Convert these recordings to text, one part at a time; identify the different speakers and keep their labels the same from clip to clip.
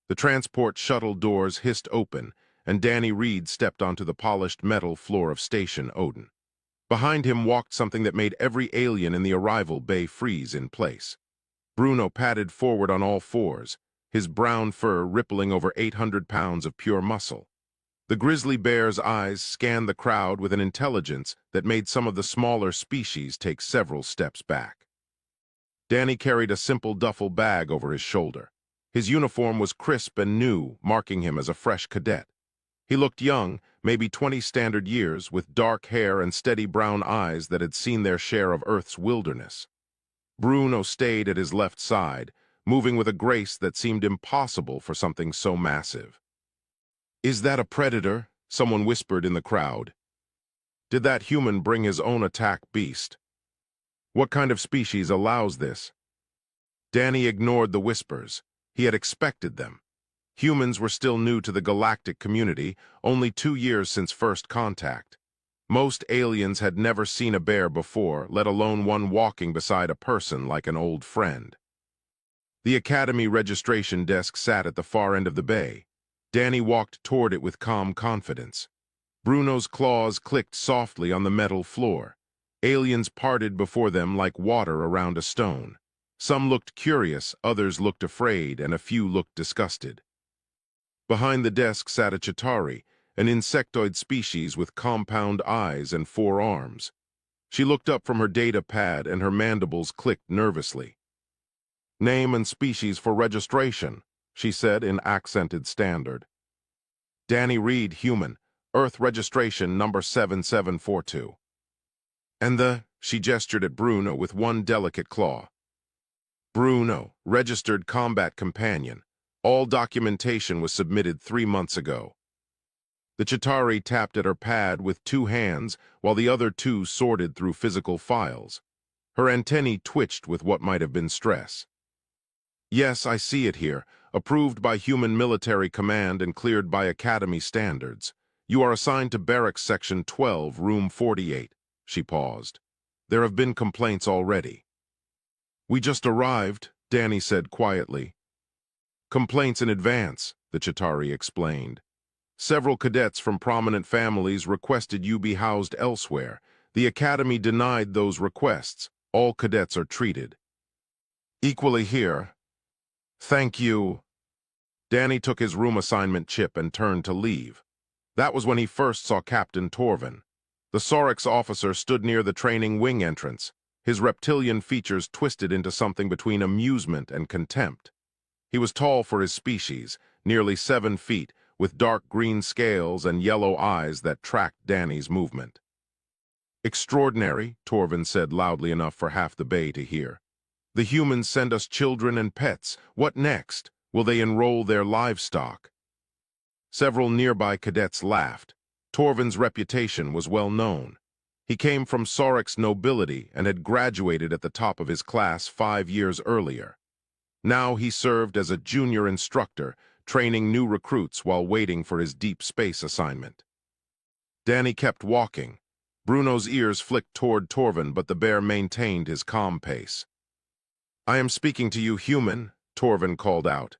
Speaker 1: The transport shuttle doors hissed open, and Danny Reed stepped onto the polished metal floor of Station Odin. Behind him walked something that made every alien in the arrival bay freeze in place. Bruno padded forward on all fours, his brown fur rippling over 800 pounds of pure muscle. The grizzly bear's eyes scanned the crowd with an intelligence that made some of the smaller species take several steps back. Danny carried a simple duffel bag over his shoulder. His uniform was crisp and new, marking him as a fresh cadet. He looked young, maybe 20 standard years, with dark hair and steady brown eyes that had seen their share of Earth's wilderness. Bruno stayed at his left side, moving with a grace that seemed impossible for something so massive. "Is that a predator?" someone whispered in the crowd. "Did that human bring his own attack beast? What kind of species allows this?" Danny ignored the whispers. He had expected them. Humans were still new to the galactic community, only 2 years since first contact. Most aliens had never seen a bear before, let alone one walking beside a person like an old friend. The Academy registration desk sat at the far end of the bay. Danny walked toward it with calm confidence. Bruno's claws clicked softly on the metal floor. Aliens parted before them like water around a stone. Some looked curious, others looked afraid, and a few looked disgusted. Behind the desk sat a Chitauri, an insectoid species with compound eyes and 4 arms. She looked up from her data pad and her mandibles clicked nervously. "Name and species for registration," she said in accented standard. "Danny Reed, human, Earth registration number 7742. "And she gestured at Bruno with one delicate claw. "Bruno, registered combat companion. All documentation was submitted 3 months ago." The Chitauri tapped at her pad with 2 hands while the other 2 sorted through physical files. Her antennae twitched with what might have been stress. "Yes, I see it here. Approved by Human Military Command and cleared by Academy standards. You are assigned to Barracks Section 12, Room 48. She paused. "There have been complaints already." "We just arrived," Danny said quietly. "Complaints in advance," the Chitauri explained. "Several cadets from prominent families requested you be housed elsewhere. The Academy denied those requests. All cadets are treated equally here." "Thank you." Danny took his room assignment chip and turned to leave. That was when he first saw Captain Torvin. The Saurix officer stood near the training wing entrance, his reptilian features twisted into something between amusement and contempt. He was tall for his species, nearly 7 feet, with dark green scales and yellow eyes that tracked Danny's movement. "Extraordinary," Torvin said loudly enough for half the bay to hear. "The humans send us children and pets. What next? Will they enroll their livestock?" Several nearby cadets laughed. Torvin's reputation was well known. He came from Saurix nobility and had graduated at the top of his class 5 years earlier. Now he served as a junior instructor, training new recruits while waiting for his deep space assignment. Danny kept walking. Bruno's ears flicked toward Torvin, but the bear maintained his calm pace. "I am speaking to you, human," Torvin called out.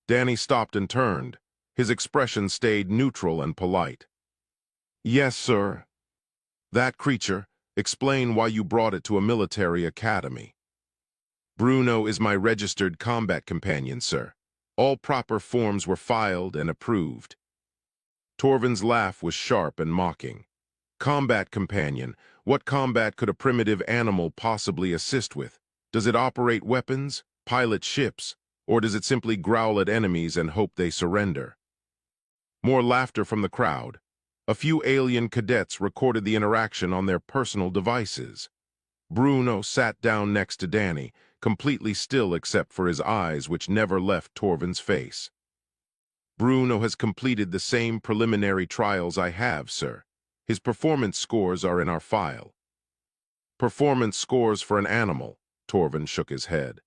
Speaker 1: Danny stopped and turned. His expression stayed neutral and polite. "Yes, sir." "That creature, explain why you brought it to a military academy." "Bruno is my registered combat companion, sir. All proper forms were filed and approved." Torvin's laugh was sharp and mocking. "Combat companion? What combat could a primitive animal possibly assist with? Does it operate weapons, pilot ships, or does it simply growl at enemies and hope they surrender?" More laughter from the crowd. A few alien cadets recorded the interaction on their personal devices. Bruno sat down next to Danny, completely still except for his eyes, which never left Torvin's face. "Bruno has completed the same preliminary trials I have, sir. His performance scores are in our file." "Performance scores for an animal," Torvin shook his head.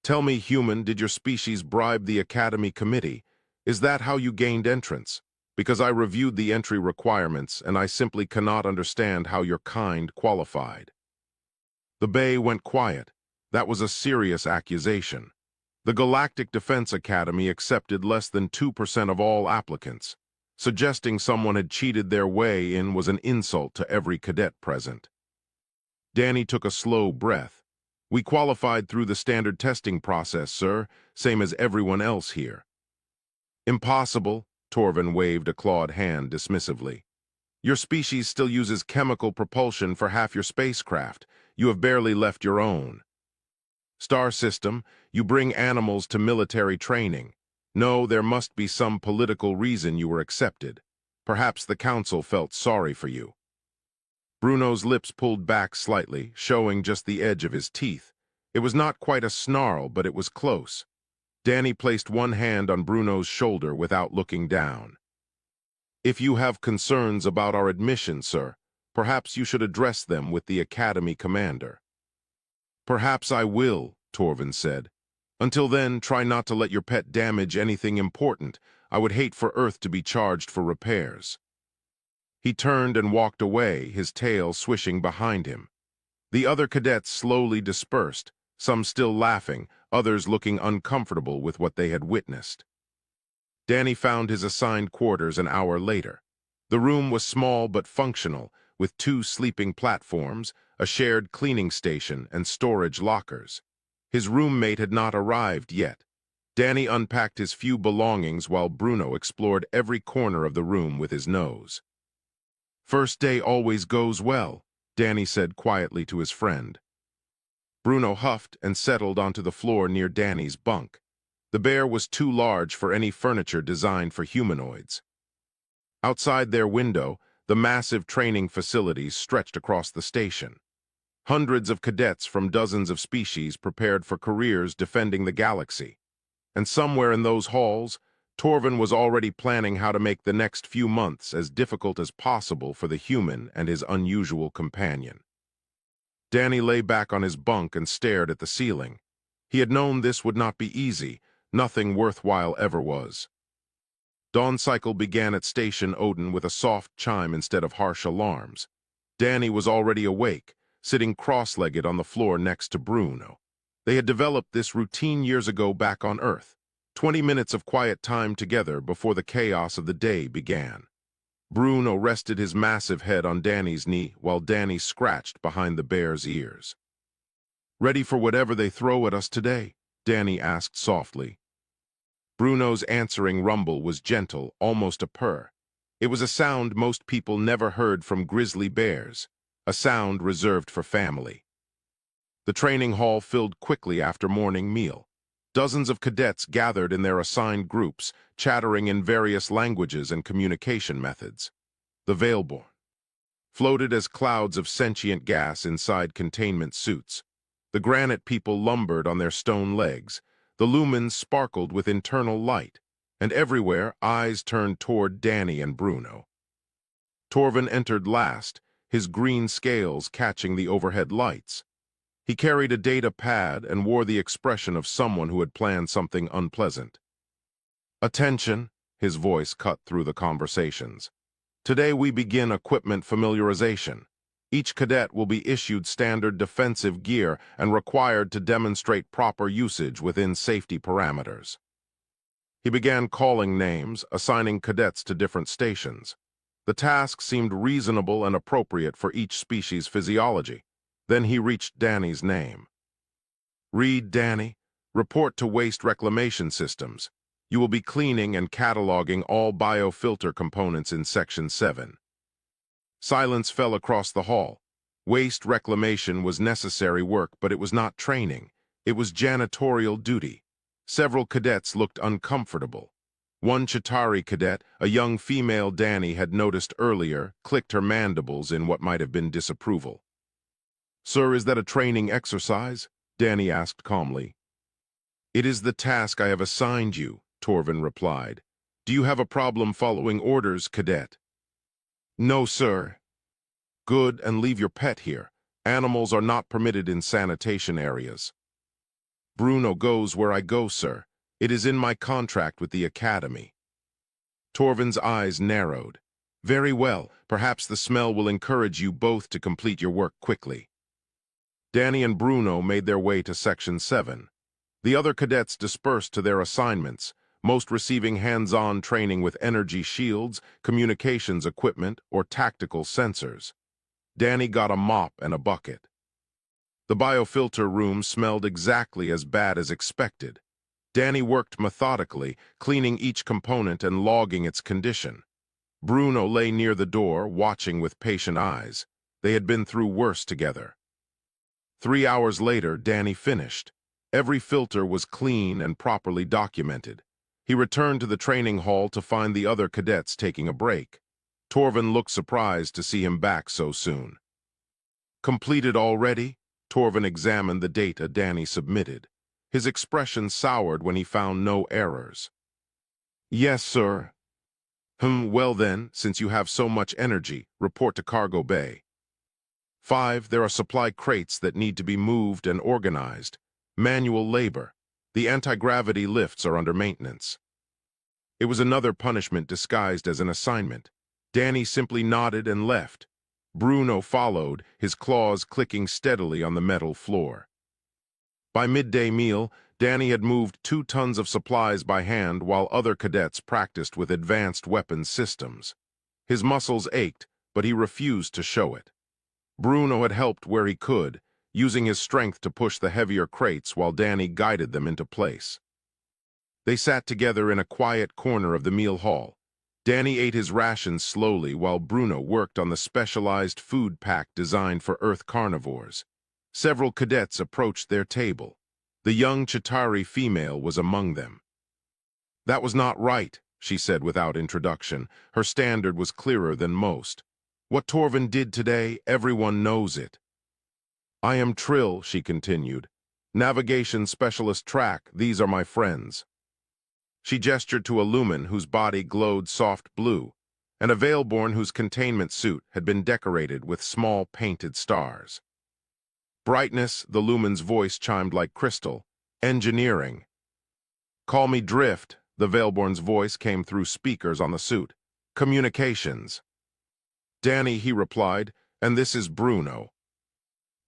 Speaker 1: "Tell me, human, did your species bribe the Academy Committee? Is that how you gained entrance? Because I reviewed the entry requirements, and I simply cannot understand how your kind qualified." The bay went quiet. That was a serious accusation. The Galactic Defense Academy accepted less than 2% of all applicants. Suggesting someone had cheated their way in was an insult to every cadet present. Danny took a slow breath. We qualified through the standard testing process, sir, same as everyone else here. Impossible, Torvin waved a clawed hand dismissively. Your species still uses chemical propulsion for half your spacecraft. You have barely left your own. Star System, you bring animals to military training. No, there must be some political reason you were accepted. Perhaps the Council felt sorry for you. Bruno's lips pulled back slightly, showing just the edge of his teeth. It was not quite a snarl, but it was close. Danny placed one hand on Bruno's shoulder without looking down. If you have concerns about our admission, sir, perhaps you should address them with the Academy commander. Perhaps I will, Torvin said. Until then, try not to let your pet damage anything important. I would hate for Earth to be charged for repairs. He turned and walked away, his tail swishing behind him. The other cadets slowly dispersed, some still laughing, others looking uncomfortable with what they had witnessed. Danny found his assigned quarters an hour later. The room was small but functional, with 2 sleeping platforms, a shared cleaning station, and storage lockers. His roommate had not arrived yet. Danny unpacked his few belongings while Bruno explored every corner of the room with his nose. First day always goes well, Danny said quietly to his friend. Bruno huffed and settled onto the floor near Danny's bunk. The bear was too large for any furniture designed for humanoids. Outside their window, the massive training facilities stretched across the station. Hundreds of cadets from dozens of species prepared for careers defending the galaxy. And somewhere in those halls, Torvin was already planning how to make the next few months as difficult as possible for the human and his unusual companion. Danny lay back on his bunk and stared at the ceiling. He had known this would not be easy. Nothing worthwhile ever was. Dawn cycle began at Station Odin with a soft chime instead of harsh alarms. Danny was already awake, sitting cross-legged on the floor next to Bruno. They had developed this routine years ago back on Earth. 20 minutes of quiet time together before the chaos of the day began. Bruno rested his massive head on Danny's knee while Danny scratched behind the bear's ears. "Ready for whatever they throw at us today?" Danny asked softly. Bruno's answering rumble was gentle, almost a purr. It was a sound most people never heard from grizzly bears, a sound reserved for family. The training hall filled quickly after morning meal. Dozens of cadets gathered in their assigned groups, chattering in various languages and communication methods. The Veilborn floated as clouds of sentient gas inside containment suits. The granite people lumbered on their stone legs. The lumens sparkled with internal light, and everywhere eyes turned toward Danny and Bruno. Torvin entered last, his green scales catching the overhead lights. He carried a data pad and wore the expression of someone who had planned something unpleasant. "Attention," his voice cut through the conversations. "Today we begin equipment familiarization. Each cadet will be issued standard defensive gear and required to demonstrate proper usage within safety parameters." He began calling names, assigning cadets to different stations. The task seemed reasonable and appropriate for each species' physiology. Then he reached Danny's name. "Read, Danny. Report to Waste Reclamation Systems. You will be cleaning and cataloging all biofilter components in Section 7. Silence fell across the hall. Waste reclamation was necessary work, but it was not training. It was janitorial duty. Several cadets looked uncomfortable. One Chitauri cadet, a young female Danny had noticed earlier, clicked her mandibles in what might have been disapproval. "Sir, is that a training exercise?" Danny asked calmly. "It is the task I have assigned you," Torvin replied. "Do you have a problem following orders, cadet?" "No, sir." "Good, and leave your pet here. Animals are not permitted in sanitation areas." "Bruno goes where I go, sir. It is in my contract with the Academy." Torvin's eyes narrowed. "Very well. Perhaps the smell will encourage you both to complete your work quickly." Danny and Bruno made their way to Section 7. The other cadets dispersed to their assignments, most receiving hands-on training with energy shields, communications equipment, or tactical sensors. Danny got a mop and a bucket. The biofilter room smelled exactly as bad as expected. Danny worked methodically, cleaning each component and logging its condition. Bruno lay near the door, watching with patient eyes. They had been through worse together. 3 hours later, Danny finished. Every filter was clean and properly documented. He returned to the training hall to find the other cadets taking a break. Torvin looked surprised to see him back so soon. Completed already? Torvin examined the data Danny submitted. His expression soured when he found no errors. Yes, sir. Well then, since you have so much energy, report to cargo bay. 5. There are supply crates that need to be moved and organized. Manual labor. The anti-gravity lifts are under maintenance. It was another punishment disguised as an assignment. Danny simply nodded and left. Bruno followed, his claws clicking steadily on the metal floor. By midday meal, Danny had moved 2 tons of supplies by hand while other cadets practiced with advanced weapons systems. His muscles ached, but he refused to show it. Bruno had helped where he could, using his strength to push the heavier crates while Danny guided them into place. They sat together in a quiet corner of the meal hall. Danny ate his rations slowly while Bruno worked on the specialized food pack designed for Earth carnivores. Several cadets approached their table. The young Chitauri female was among them. That was not right, she said without introduction. Her standard was clearer than most. What Torvin did today, everyone knows it. I am Trill, she continued. Navigation Specialist Track, these are my friends. She gestured to a Lumen whose body glowed soft blue, and a Veilborn whose containment suit had been decorated with small painted stars. Brightness, the Lumen's voice chimed like crystal. Engineering. Call me Drift, the Veilborn's voice came through speakers on the suit. Communications. Danny, he replied, and this is Bruno.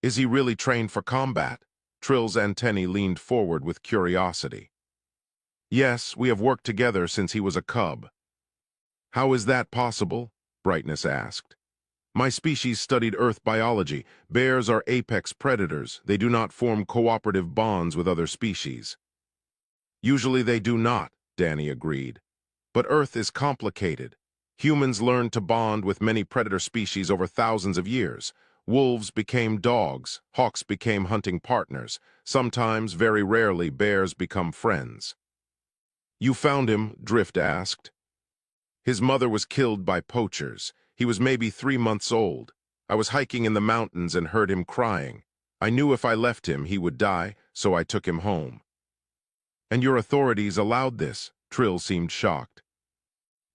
Speaker 1: Is he really trained for combat? Trill's antennae leaned forward with curiosity. Yes, we have worked together since he was a cub. How is that possible? Brightness asked. My species studied Earth biology. Bears are apex predators. They do not form cooperative bonds with other species. Usually they do not, Danny agreed. But Earth is complicated. Humans learned to bond with many predator species over thousands of years. Wolves became dogs. Hawks became hunting partners. Sometimes, very rarely, bears become friends. You found him? Drift asked. His mother was killed by poachers. He was maybe 3 months old. I was hiking in the mountains and heard him crying. I knew if I left him, he would die, so I took him home. And your authorities allowed this? Trill seemed shocked.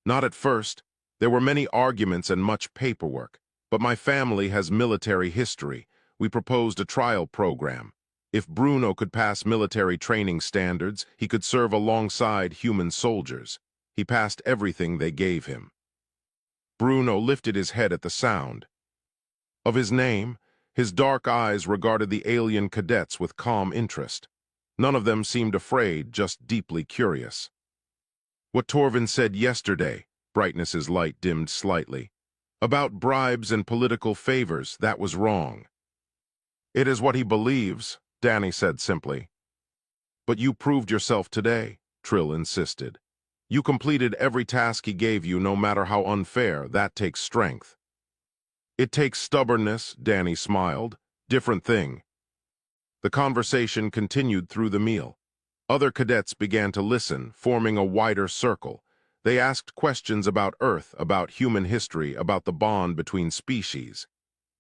Speaker 1: Not at first. There were many arguments and much paperwork, but my family has military history. We proposed a trial program. If Bruno could pass military training standards, he could serve alongside human soldiers. He passed everything they gave him. Bruno lifted his head at the sound. Of his name, his dark eyes regarded the alien cadets with calm interest. None of them seemed afraid, just deeply curious. What Torvin said yesterday, Brightness's light dimmed slightly, about bribes and political favors, that was wrong. It is what he believes, Danny said simply. But you proved yourself today, Trill insisted. You completed every task he gave you, no matter how unfair. That takes strength. It takes stubbornness, Danny smiled. Different thing. The conversation continued through the meal. Other cadets began to listen, forming a wider circle. They asked questions about Earth, about human history, about the bond between species.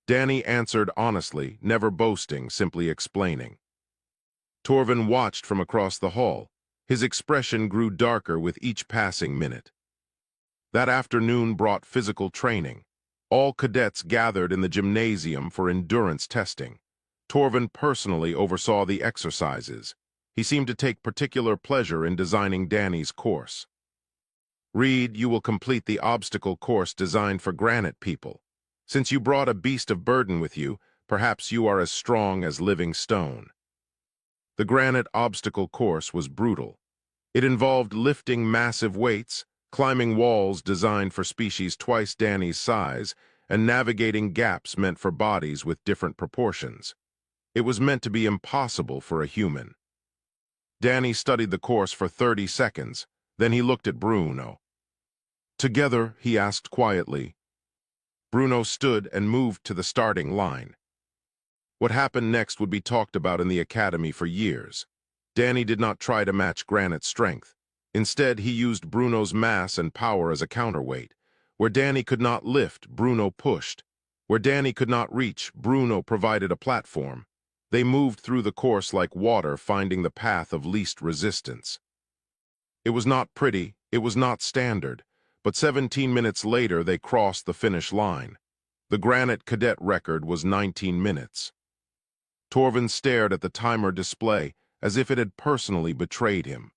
Speaker 1: Danny answered honestly, never boasting, simply explaining. Torvin watched from across the hall. His expression grew darker with each passing minute. That afternoon brought physical training. All cadets gathered in the gymnasium for endurance testing. Torvin personally oversaw the exercises. He seemed to take particular pleasure in designing Danny's course. Reed, you will complete the obstacle course designed for granite people. Since you brought a beast of burden with you, perhaps you are as strong as living stone. The granite obstacle course was brutal. It involved lifting massive weights, climbing walls designed for species twice Danny's size, and navigating gaps meant for bodies with different proportions. It was meant to be impossible for a human. Danny studied the course for 30 seconds, then he looked at Bruno. "Together," he asked quietly. Bruno stood and moved to the starting line. What happened next would be talked about in the academy for years. Danny did not try to match Granite's strength. Instead, he used Bruno's mass and power as a counterweight. Where Danny could not lift, Bruno pushed. Where Danny could not reach, Bruno provided a platform. They moved through the course like water, finding the path of least resistance. It was not pretty, it was not standard, but 17 minutes later they crossed the finish line. The Granite Cadet record was 19 minutes. Torvin stared at the timer display as if it had personally betrayed him.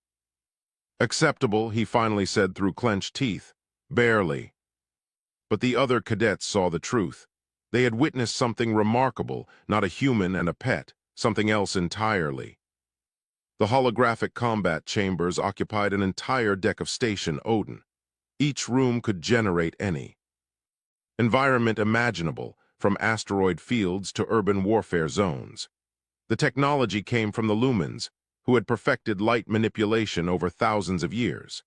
Speaker 1: "Acceptable," he finally said through clenched teeth. "Barely." But the other cadets saw the truth. They had witnessed something remarkable, not a human and a pet, something else entirely. The holographic combat chambers occupied an entire deck of Station Odin. Each room could generate any environment imaginable, from asteroid fields to urban warfare zones. The technology came from the Lumens, who had perfected light manipulation over thousands of years.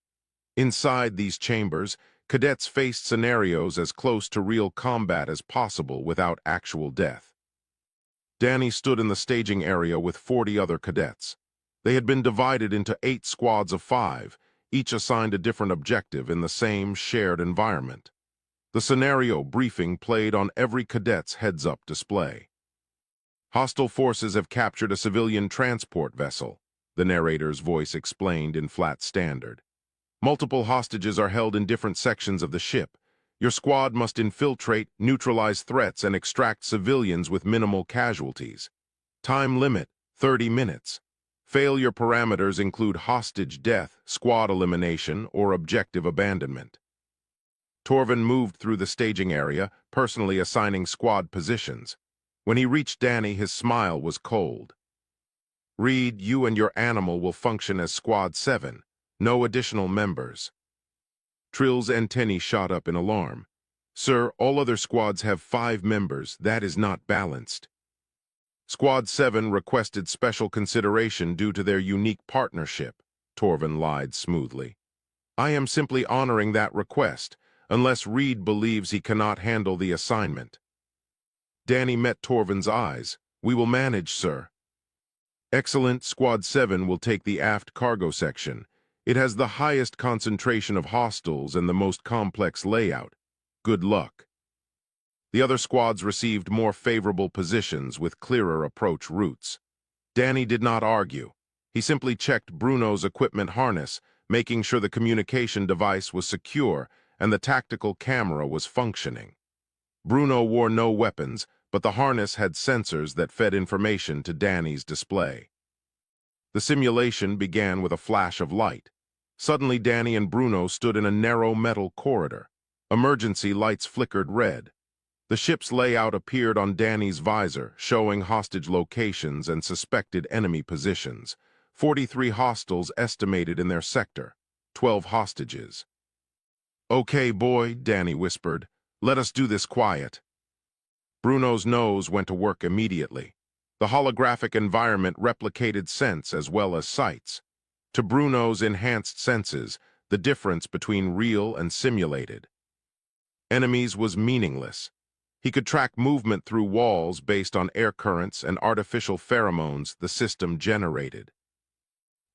Speaker 1: Inside these chambers, cadets faced scenarios as close to real combat as possible without actual death. Danny stood in the staging area with 40 other cadets. They had been divided into 8 squads of 5, each assigned a different objective in the same shared environment. The scenario briefing played on every cadet's heads-up display. "Hostile forces have captured a civilian transport vessel," the narrator's voice explained in flat standard. "Multiple hostages are held in different sections of the ship. Your squad must infiltrate, neutralize threats, and extract civilians with minimal casualties. Time limit, 30 minutes. Failure parameters include hostage death, squad elimination, or objective abandonment." Torvin moved through the staging area, personally assigning squad positions. When he reached Danny, his smile was cold. "Reed, you and your animal will function as Squad 7. No additional members." Trill's antennae shot up in alarm. "Sir, all other squads have 5 members. That is not balanced." "Squad 7 requested special consideration due to their unique partnership," Torvin lied smoothly. "I am simply honoring that request, unless Reed believes he cannot handle the assignment." Danny met Torvin's eyes. "We will manage, sir." "Excellent. Squad 7 will take the aft cargo section. It has the highest concentration of hostiles and the most complex layout. Good luck." The other squads received more favorable positions with clearer approach routes. Danny did not argue. He simply checked Bruno's equipment harness, making sure the communication device was secure and the tactical camera was functioning. Bruno wore no weapons, but the harness had sensors that fed information to Danny's display. The simulation began with a flash of light. Suddenly, Danny and Bruno stood in a narrow metal corridor. Emergency lights flickered red. The ship's layout appeared on Danny's visor, showing hostage locations and suspected enemy positions. 43 hostiles estimated in their sector, 12 hostages. "Okay, boy," Danny whispered. "Let us do this quiet." Bruno's nose went to work immediately. The holographic environment replicated sense as well as sights. To Bruno's enhanced senses, the difference between real and simulated enemies was meaningless. He could track movement through walls based on air currents and artificial pheromones the system generated.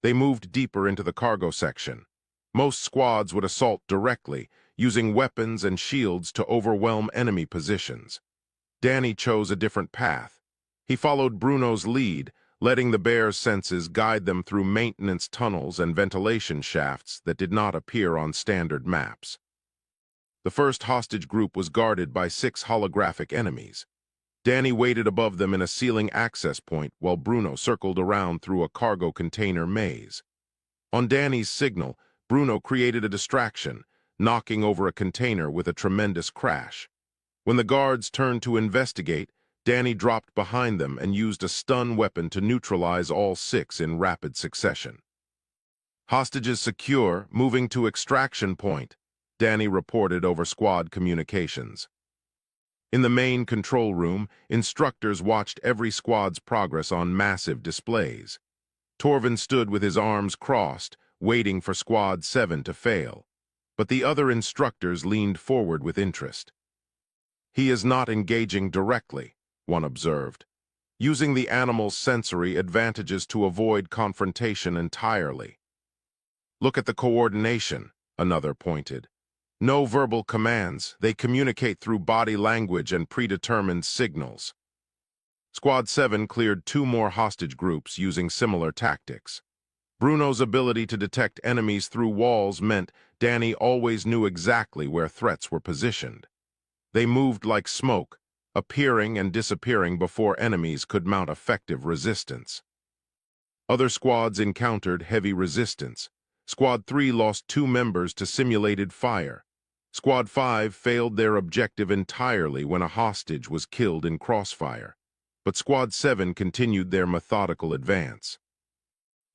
Speaker 1: They moved deeper into the cargo section. Most squads would assault directly, using weapons and shields to overwhelm enemy positions. Danny chose a different path. He followed Bruno's lead, letting the bear's senses guide them through maintenance tunnels and ventilation shafts that did not appear on standard maps. The first hostage group was guarded by 6 holographic enemies. Danny waited above them in a ceiling access point while Bruno circled around through a cargo container maze. On Danny's signal, Bruno created a distraction, knocking over a container with a tremendous crash. When the guards turned to investigate, Danny dropped behind them and used a stun weapon to neutralize all 6 in rapid succession. "Hostages secure, moving to extraction point," Danny reported over squad communications. In the main control room, instructors watched every squad's progress on massive displays. Torvin stood with his arms crossed, waiting for Squad 7 to fail. But the other instructors leaned forward with interest. "He is not engaging directly," one observed, "using the animal's sensory advantages to avoid confrontation entirely." "Look at the coordination," another pointed. "No verbal commands, they communicate through body language and predetermined signals." Squad 7 cleared 2 more hostage groups using similar tactics. Bruno's ability to detect enemies through walls meant Danny always knew exactly where threats were positioned. They moved like smoke, appearing and disappearing before enemies could mount effective resistance. Other squads encountered heavy resistance. Squad 3 lost 2 members to simulated fire. Squad 5 failed their objective entirely when a hostage was killed in crossfire. But Squad 7 continued their methodical advance.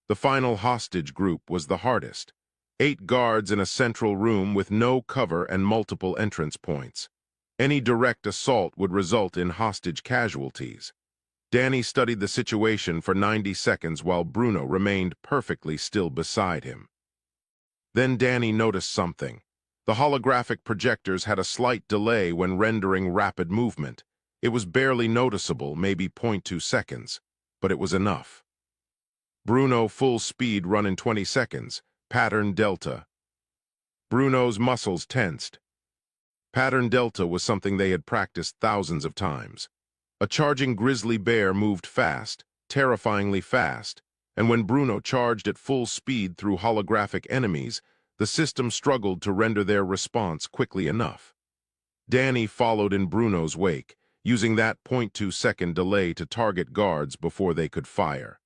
Speaker 1: The final hostage group was the hardest. 8 guards in a central room with no cover and multiple entrance points. Any direct assault would result in hostage casualties. Danny studied the situation for 90 seconds while Bruno remained perfectly still beside him. Then Danny noticed something. The holographic projectors had a slight delay when rendering rapid movement. It was barely noticeable, maybe 0.2 seconds, but it was enough. Bruno full speed run in 20 seconds, pattern delta. Bruno's muscles tensed. Pattern delta was something they had practiced thousands of times. A charging grizzly bear moved fast, terrifyingly fast, and when Bruno charged at full speed through holographic enemies, the system struggled to render their response quickly enough. Danny followed in Bruno's wake, using that 0.2-second delay to target guards before they could fire.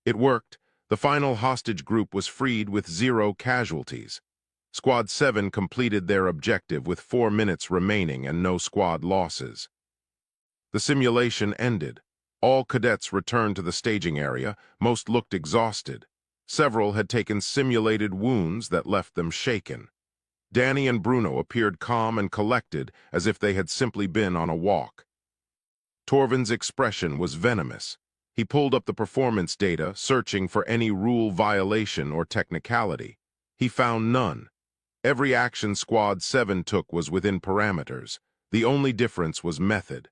Speaker 1: It worked. The final hostage group was freed with 0 casualties. Squad 7 completed their objective with 4 minutes remaining and no squad losses. The simulation ended. All cadets returned to the staging area. Most looked exhausted. Several had taken simulated wounds that left them shaken. Danny and Bruno appeared calm and collected, as if they had simply been on a walk. Torvin's expression was venomous. He pulled up the performance data, searching for any rule violation or technicality. He found none. Every action Squad 7 took was within parameters. The only difference was method.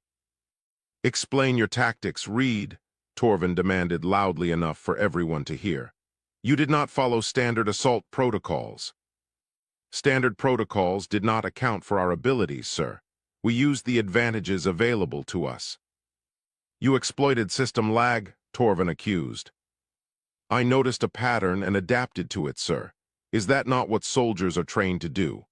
Speaker 1: "Explain your tactics, Reed," Torvin demanded loudly enough for everyone to hear. "You did not follow standard assault protocols." "Standard protocols did not account for our abilities, sir. We used the advantages available to us." "You exploited system lag," Torvin accused. "I noticed a pattern and adapted to it, sir. Is that not what soldiers are trained to do?"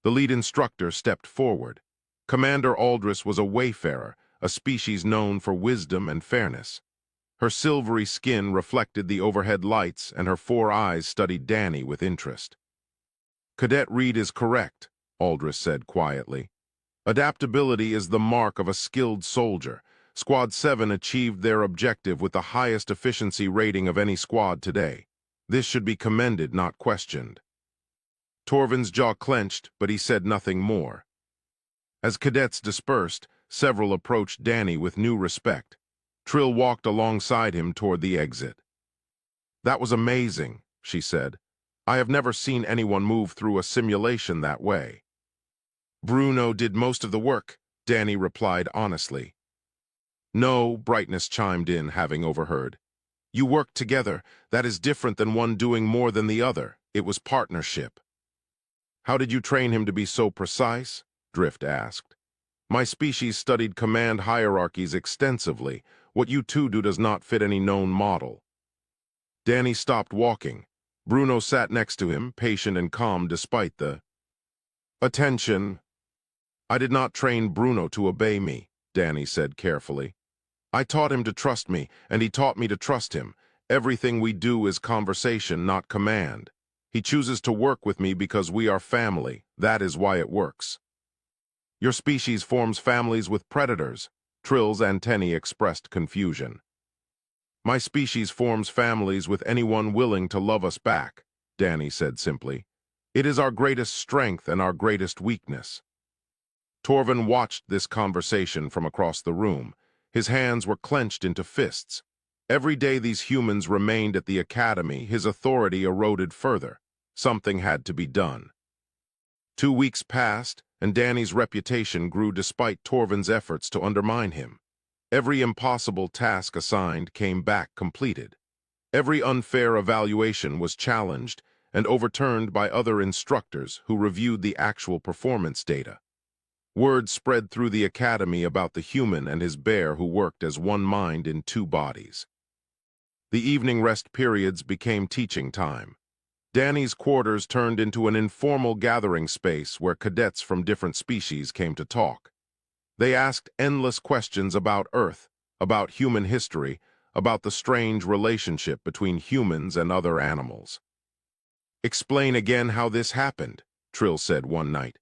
Speaker 1: The lead instructor stepped forward. Commander Aldris was a wayfarer, a species known for wisdom and fairness. Her silvery skin reflected the overhead lights, and her 4 eyes studied Danny with interest. "Cadet Reed is correct," Aldris said quietly. "Adaptability is the mark of a skilled soldier. Squad 7 achieved their objective with the highest efficiency rating of any squad today. This should be commended, not questioned." Torvin's jaw clenched, but he said nothing more. As cadets dispersed, several approached Danny with new respect. Trill walked alongside him toward the exit. "That was amazing," she said. "I have never seen anyone move through a simulation that way." "Bruno did most of the work," Danny replied honestly. "No," Brightness chimed in, having overheard. "You worked together. That is different than one doing more than the other. It was partnership." "How did you train him to be so precise?" Drift asked. "My species studied command hierarchies extensively. What you two do does not fit any known model." Danny stopped walking. Bruno sat next to him, patient and calm despite the attention. "I did not train Bruno to obey me," Danny said carefully. "I taught him to trust me, and he taught me to trust him. Everything we do is conversation, not command. He chooses to work with me because we are family. That is why it works." "Your species forms families with predators," Trill's antennae expressed confusion. My species forms families with anyone willing to love us back, Danny said simply. It is our greatest strength and our greatest weakness. Torvin watched this conversation from across the room. His hands were clenched into fists. Every day these humans remained at the academy, his authority eroded further. Something had to be done. 2 weeks passed, and Danny's reputation grew despite Torvin's efforts to undermine him. Every impossible task assigned came back completed. Every unfair evaluation was challenged and overturned by other instructors who reviewed the actual performance data. Word spread through the academy about the human and his bear who worked as one mind in 2 bodies. The evening rest periods became teaching time. Danny's quarters turned into an informal gathering space where cadets from different species came to talk. They asked endless questions about Earth, about human history, about the strange relationship between humans and other animals. "Explain again how this happened," Trill said one night.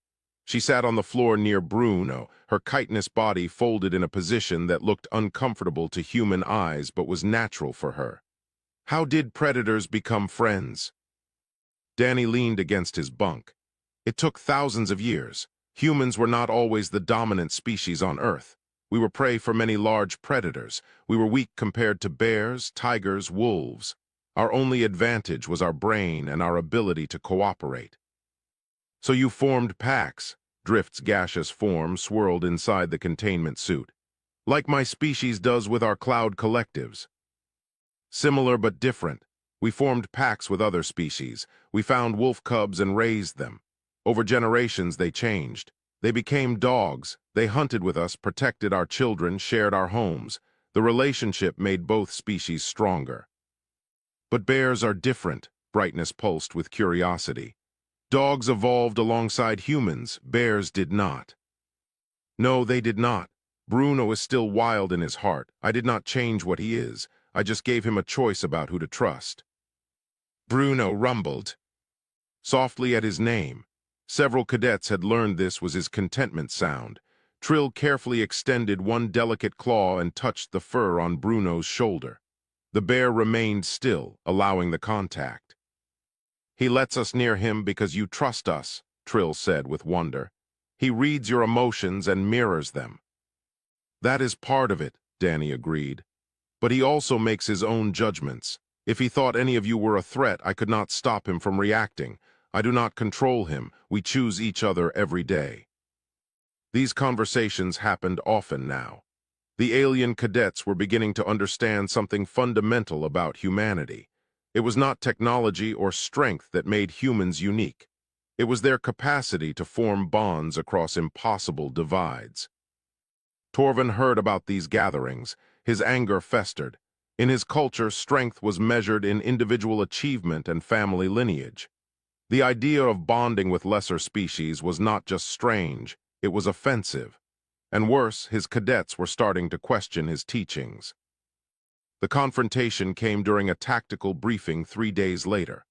Speaker 1: She sat on the floor near Bruno, her chitinous body folded in a position that looked uncomfortable to human eyes but was natural for her. "How did predators become friends?" Danny leaned against his bunk. "It took thousands of years. Humans were not always the dominant species on Earth. We were prey for many large predators. We were weak compared to bears, tigers, wolves. Our only advantage was our brain and our ability to cooperate." "So you formed packs." Drift's gaseous form swirled inside the containment suit. "Like my species does with our cloud collectives." "Similar but different. We formed packs with other species. We found wolf cubs and raised them. Over generations they changed. They became dogs. They hunted with us, protected our children, shared our homes. The relationship made both species stronger." "But bears are different," Brightness pulsed with curiosity. "Dogs evolved alongside humans, bears did not." "No, they did not. Bruno is still wild in his heart. I did not change what he is. I just gave him a choice about who to trust." Bruno rumbled softly at his name. Several cadets had learned this was his contentment sound. Trill carefully extended one delicate claw and touched the fur on Bruno's shoulder. The bear remained still, allowing the contact. "He lets us near him because you trust us," Trill said with wonder. "He reads your emotions and mirrors them." "That is part of it," Danny agreed. "But he also makes his own judgments. If he thought any of you were a threat, I could not stop him from reacting. I do not control him. We choose each other every day." These conversations happened often now. The alien cadets were beginning to understand something fundamental about humanity. It was not technology or strength that made humans unique. It was their capacity to form bonds across impossible divides. Torvin heard about these gatherings. His anger festered. In his culture, strength was measured in individual achievement and family lineage. The idea of bonding with lesser species was not just strange, it was offensive. And worse, his cadets were starting to question his teachings. The confrontation came during a tactical briefing 3 days later.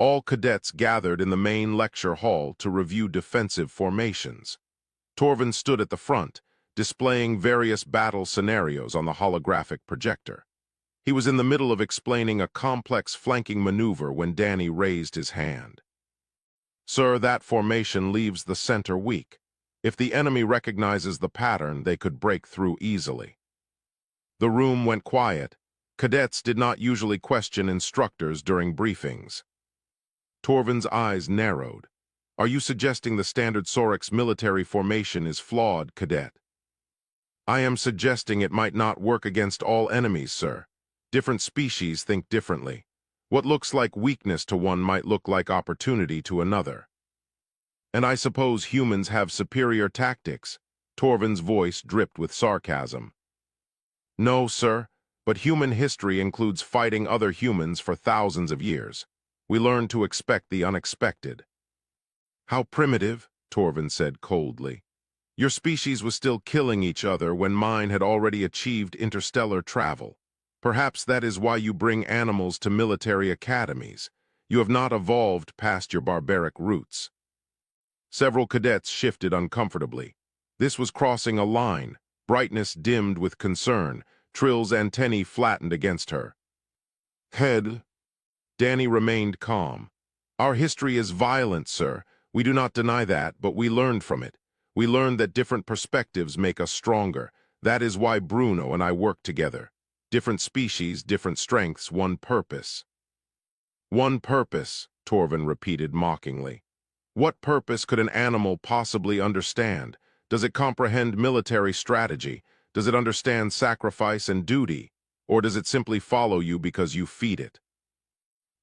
Speaker 1: All cadets gathered in the main lecture hall to review defensive formations. Torvin stood at the front, displaying various battle scenarios on the holographic projector. He was in the middle of explaining a complex flanking maneuver when Danny raised his hand. "Sir, that formation leaves the center weak. If the enemy recognizes the pattern, they could break through easily." The room went quiet. Cadets did not usually question instructors during briefings. Torvin's eyes narrowed. "Are you suggesting the standard Sorix military formation is flawed, Cadet?" "I am suggesting it might not work against all enemies, sir. Different species think differently. What looks like weakness to one might look like opportunity to another." "And I suppose humans have superior tactics?" Torvin's voice dripped with sarcasm. "No, sir, but human history includes fighting other humans for thousands of years. We learn to expect the unexpected." "How primitive," Torvin said coldly. "Your species was still killing each other when mine had already achieved interstellar travel. Perhaps that is why you bring animals to military academies. You have not evolved past your barbaric roots." Several cadets shifted uncomfortably. This was crossing a line. brightness dimmed with concern, Trill's antennae flattened against her. Head. Danny remained calm. Our history is violent, sir. We do not deny that, but we learned from it. We learned that different perspectives make us stronger. That is why Bruno and I work together. Different species, different strengths, one purpose. One purpose, Torvin repeated mockingly. What purpose could an animal possibly understand? Does it comprehend military strategy? Does it understand sacrifice and duty? Or does it simply follow you because you feed it?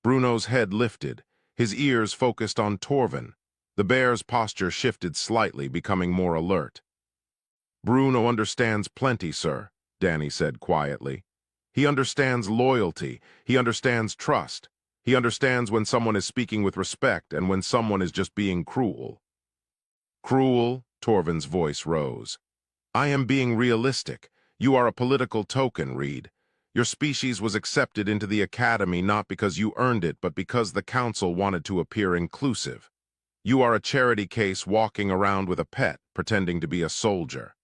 Speaker 1: Bruno's head lifted, his ears focused on Torvin. The bear's posture shifted slightly, becoming more alert. Bruno understands plenty, sir, Danny said quietly. He understands loyalty. He understands trust. He understands when someone is speaking with respect and when someone is just being cruel. Cruel? Torvin's voice rose. I am being realistic. You are a political token, Reed. Your species was accepted into the academy not because you earned it, but because the council wanted to appear inclusive. You are a charity case walking around with a pet, pretending to be a soldier.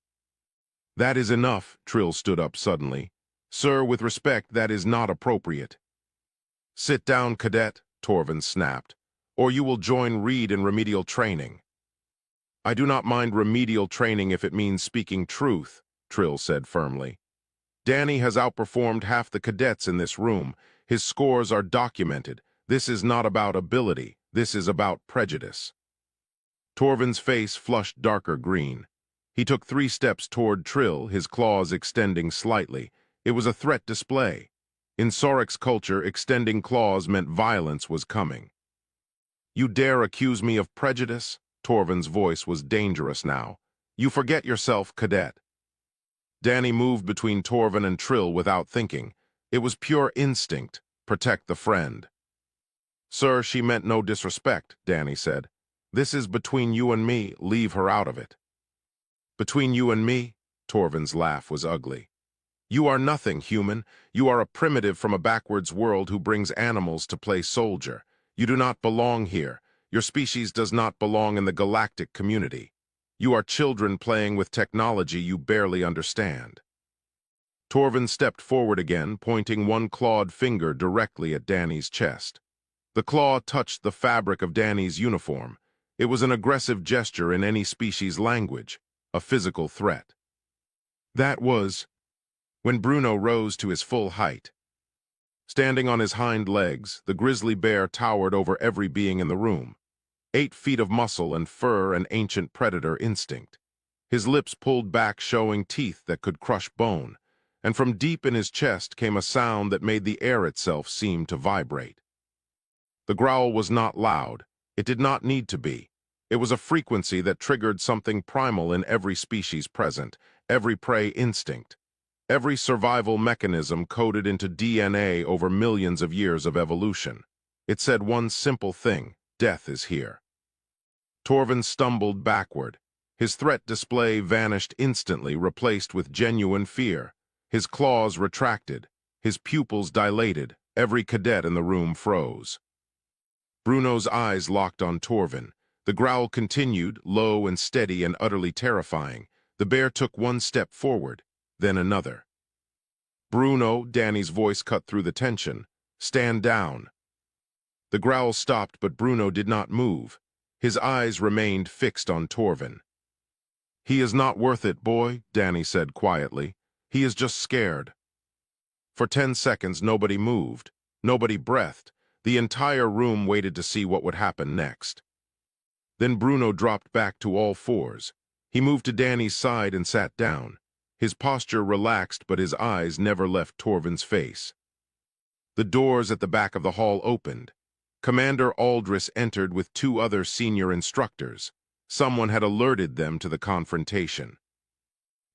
Speaker 1: That is enough, Trill stood up suddenly. Sir, with respect, that is not appropriate. Sit down, Cadet, Torvin snapped, or you will join Reed in remedial training. I do not mind remedial training if it means speaking truth, Trill said firmly. Danny has outperformed half the cadets in this room. His scores are documented. This is not about ability. This is about prejudice. Torvin's face flushed darker green. He took 3 steps toward Trill, his claws extending slightly. It was a threat display. In Sorik's culture, extending claws meant violence was coming. You dare accuse me of prejudice? Torvin's voice was dangerous now. You forget yourself, Cadet. Danny moved between Torvin and Trill without thinking. It was pure instinct. Protect the friend. Sir, she meant no disrespect, Danny said. This is between you and me. Leave her out of it. Between you and me? Torvin's laugh was ugly. You are nothing, human. You are a primitive from a backwards world who brings animals to play soldier. You do not belong here. Your species does not belong in the galactic community. You are children playing with technology you barely understand. Torvin stepped forward again, pointing one clawed finger directly at Danny's chest. The claw touched the fabric of Danny's uniform. It was an aggressive gesture in any species' language, a physical threat. That was when Bruno rose to his full height. Standing on his hind legs, the grizzly bear towered over every being in the room. 8 feet of muscle and fur and ancient predator instinct. His lips pulled back, showing teeth that could crush bone, and from deep in his chest came a sound that made the air itself seem to vibrate. The growl was not loud. It did not need to be. It was a frequency that triggered something primal in every species present, every prey instinct, every survival mechanism coded into DNA over millions of years of evolution. It said one simple thing: death is here. Torvin stumbled backward. His threat display vanished instantly, replaced with genuine fear. His claws retracted. His pupils dilated. Every cadet in the room froze. Bruno's eyes locked on Torvin. The growl continued, low and steady and utterly terrifying. The bear took 1 step forward, then another. Bruno, Danny's voice cut through the tension. Stand down. The growl stopped, but Bruno did not move. His eyes remained fixed on Torvin. He is not worth it, boy, Danny said quietly. He is just scared. For 10 seconds, nobody moved. Nobody breathed. The entire room waited to see what would happen next. Then Bruno dropped back to all fours. He moved to Danny's side and sat down. His posture relaxed, but his eyes never left Torvin's face. The doors at the back of the hall opened. Commander Aldris entered with 2 other senior instructors. Someone had alerted them to the confrontation.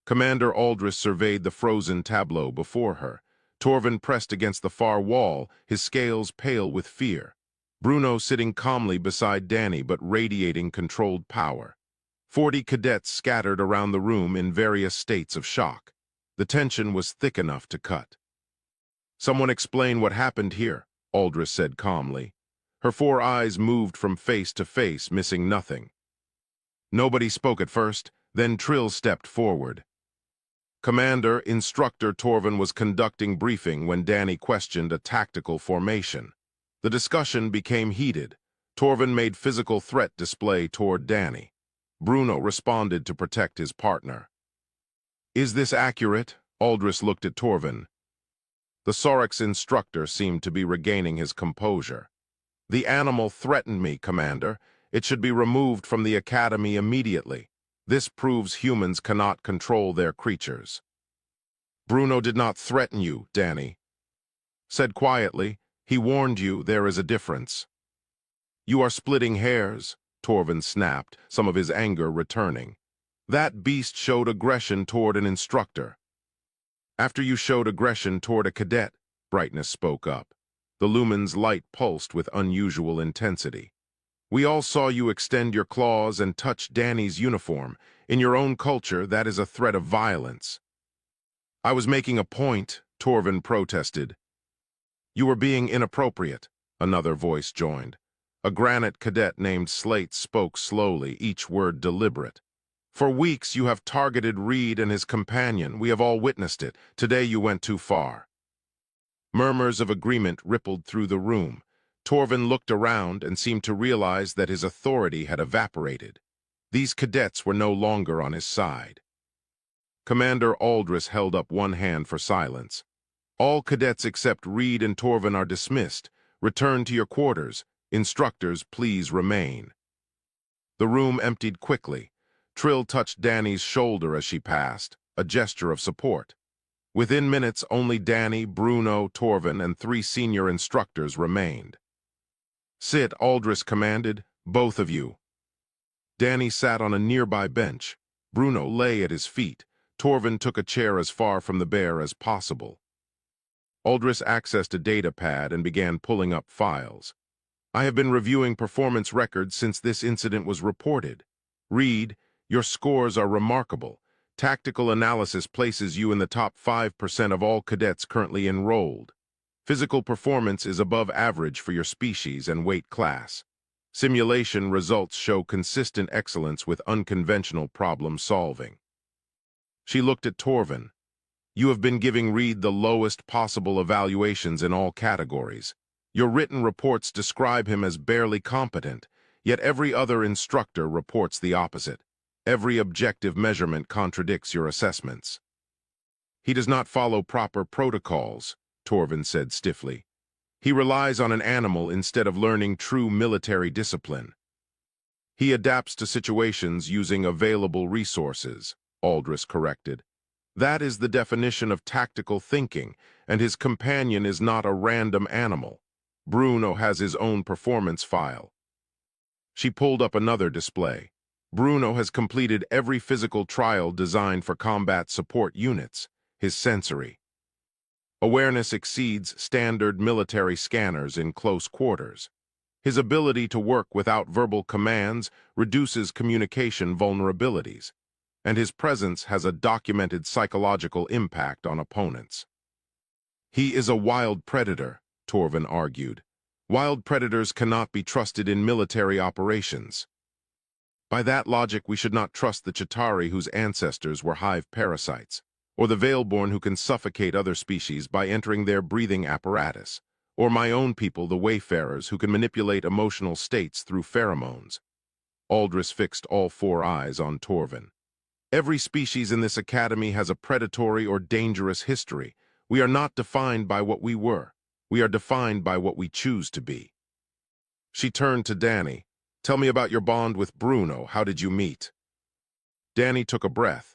Speaker 1: Commander Aldris surveyed the frozen tableau before her. Torvin pressed against the far wall, his scales pale with fear. Bruno sitting calmly beside Danny, but radiating controlled power. 40 cadets scattered around the room in various states of shock. The tension was thick enough to cut. Someone explain what happened here, Aldris said calmly. Her 4 eyes moved from face to face, missing nothing. Nobody spoke at first, then Trill stepped forward. Commander, Instructor Torvin was conducting briefing when Danny questioned a tactical formation. The discussion became heated. Torvin made physical threat display toward Danny. Bruno responded to protect his partner. "Is this accurate?" Aldris looked at Torvin. The Saurix instructor seemed to be regaining his composure. "The animal threatened me, Commander. It should be removed from the Academy immediately. This proves humans cannot control their creatures." "Bruno did not threaten you," Danny said quietly. "He warned you there is a difference." "You are splitting hairs," Torvin snapped, some of his anger returning. "That beast showed aggression toward an instructor." "After you showed aggression toward a cadet," Brightness spoke up. The lumen's light pulsed with unusual intensity. "We all saw you extend your claws and touch Danny's uniform. In your own culture, that is a threat of violence." "I was making a point," Torvin protested. "You were being inappropriate," another voice joined. A granite cadet named Slate spoke slowly, each word deliberate. "For weeks you have targeted Reed and his companion. We have all witnessed it. Today you went too far." Murmurs of agreement rippled through the room. Torvin looked around and seemed to realize that his authority had evaporated. These cadets were no longer on his side. Commander Aldris held up one hand for silence. "All cadets except Reed and Torvin are dismissed. Return to your quarters. Instructors, please remain." The room emptied quickly. Trill touched Danny's shoulder as she passed, a gesture of support. Within minutes, only Danny, Bruno, Torvin, and 3 senior instructors remained. "Sit," Aldris commanded. "Both of you." Danny sat on a nearby bench. Bruno lay at his feet. Torvin took a chair as far from the bear as possible. Aldris accessed a data pad and began pulling up files. "I have been reviewing performance records since this incident was reported. Reed, your scores are remarkable. Tactical analysis places you in the top 5% of all cadets currently enrolled. Physical performance is above average for your species and weight class. Simulation results show consistent excellence with unconventional problem solving." She looked at Torvin. "You have been giving Reed the lowest possible evaluations in all categories. Your written reports describe him as barely competent, yet every other instructor reports the opposite. Every objective measurement contradicts your assessments." "He does not follow proper protocols," Torvin said stiffly. "He relies on an animal instead of learning true military discipline." "He adapts to situations using available resources," Aldris corrected. "That is the definition of tactical thinking, and his companion is not a random animal. Bruno has his own performance file." She pulled up another display. "Bruno has completed every physical trial designed for combat support units. His sensory awareness exceeds standard military scanners in close quarters. His ability to work without verbal commands reduces communication vulnerabilities, and his presence has a documented psychological impact on opponents." "He is a wild predator," Torvin argued. "Wild predators cannot be trusted in military operations." "By that logic, we should not trust the Chitauri whose ancestors were hive parasites, or the Veilborn who can suffocate other species by entering their breathing apparatus, or my own people, the Wayfarers, who can manipulate emotional states through pheromones." Aldris fixed all 4 eyes on Torvin. "Every species in this academy has a predatory or dangerous history. We are not defined by what we were. We are defined by what we choose to be." She turned to Danny. "Tell me about your bond with Bruno. How did you meet?" Danny took a breath.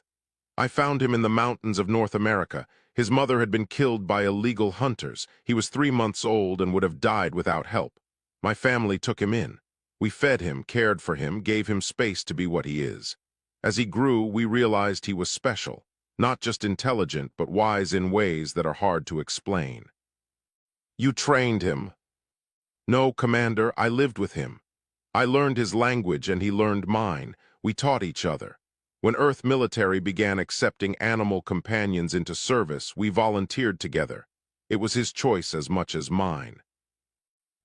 Speaker 1: "I found him in the mountains of North America. His mother had been killed by illegal hunters. He was 3 months old and would have died without help. My family took him in. We fed him, cared for him, gave him space to be what he is. As he grew, we realized he was special, not just intelligent, but wise in ways that are hard to explain." "You trained him?" "No, Commander, I lived with him. I learned his language and he learned mine. We taught each other. When Earth military began accepting animal companions into service, we volunteered together. It was his choice as much as mine."